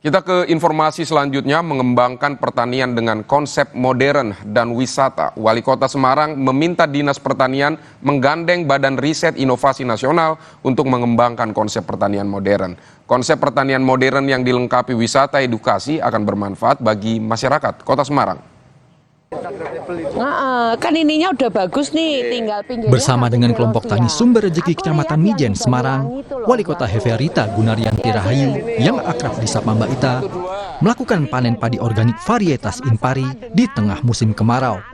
Kita ke informasi selanjutnya, mengembangkan pertanian dengan konsep modern dan wisata. Wali Kota Semarang meminta Dinas Pertanian menggandeng Badan Riset Inovasi Nasional untuk mengembangkan konsep pertanian modern. Konsep pertanian modern yang dilengkapi wisata edukasi akan bermanfaat bagi masyarakat Kota Semarang. Kan ininya udah bagus nih, tinggal pinggirnya. Bersama dengan kelompok tani Sumber Rejeki Kecamatan Mijen, Semarang, Wali Kota Heverita Gunaryanti Rahayu yang akrab disapa Mbak Ita melakukan panen padi organik varietas Inpari di tengah musim kemarau.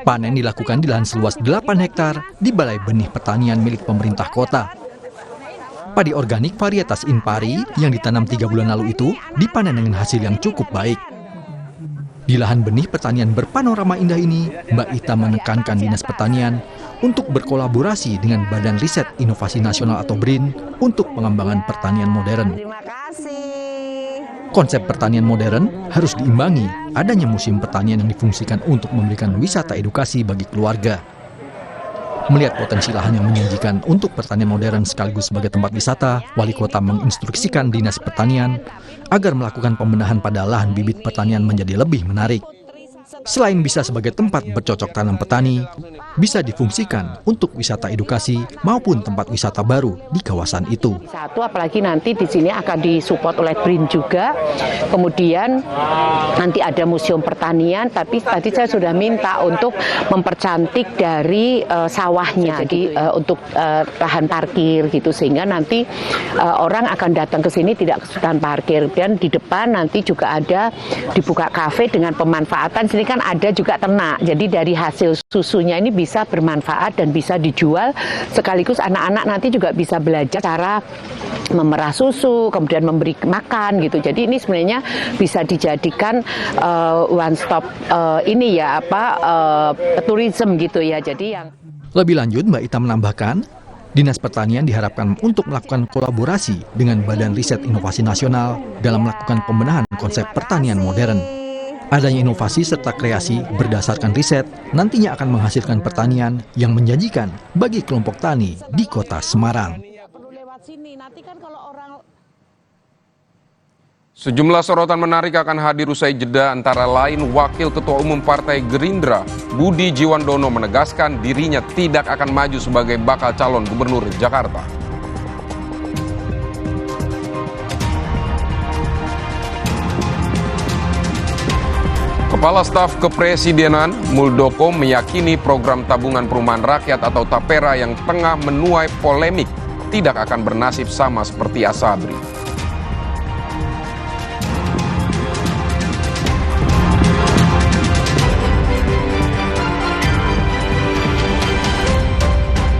Panen dilakukan di lahan seluas 8 hektar di Balai Benih Pertanian milik pemerintah kota. Padi organik varietas Inpari yang ditanam 3 bulan lalu itu dipanen dengan hasil yang cukup baik. Di lahan benih pertanian berpanorama indah ini, Mbak Ita menekankan Dinas Pertanian untuk berkolaborasi dengan Badan Riset Inovasi Nasional atau BRIN untuk pengembangan pertanian modern. Terima kasih. Konsep pertanian modern harus diimbangi adanya museum pertanian yang difungsikan untuk memberikan wisata edukasi bagi keluarga. Melihat potensi lahan yang menjanjikan untuk pertanian modern sekaligus sebagai tempat wisata, Wali Kota menginstruksikan Dinas Pertanian agar melakukan pembenahan pada lahan bibit pertanian menjadi lebih menarik. Selain bisa sebagai tempat bercocok tanam petani, bisa difungsikan untuk wisata edukasi maupun tempat wisata baru di kawasan itu. Satu, apalagi nanti di sini akan disupport oleh BRIN juga. Kemudian nanti ada museum pertanian, tapi tadi saya sudah minta untuk mempercantik dari sawahnya, jadi untuk lahan parkir gitu, sehingga nanti orang akan datang ke sini tidak kesulitan parkir. Dan di depan nanti juga ada dibuka kafe dengan pemanfaatan, sini kan ada juga ternak, jadi dari hasil susunya ini bisa bermanfaat dan bisa dijual, sekaligus anak-anak nanti juga bisa belajar cara memerah susu, kemudian memberi makan gitu. Jadi ini sebenarnya bisa dijadikan one stop tourism gitu ya. Jadi yang lebih lanjut, Mbak Ita menambahkan, Dinas Pertanian diharapkan untuk melakukan kolaborasi dengan Badan Riset Inovasi Nasional dalam melakukan pembenahan konsep pertanian modern. Adanya inovasi serta kreasi berdasarkan riset nantinya akan menghasilkan pertanian yang menjanjikan bagi kelompok tani di Kota Semarang. Sejumlah sorotan menarik akan hadir usai jeda, antara lain Wakil Ketua Umum Partai Gerindra Budi Jiwandono menegaskan dirinya tidak akan maju sebagai bakal calon gubernur Jakarta. Kepala Staf Kepresidenan Muldoko meyakini program tabungan perumahan rakyat atau TAPERA yang tengah menuai polemik tidak akan bernasib sama seperti Asabri.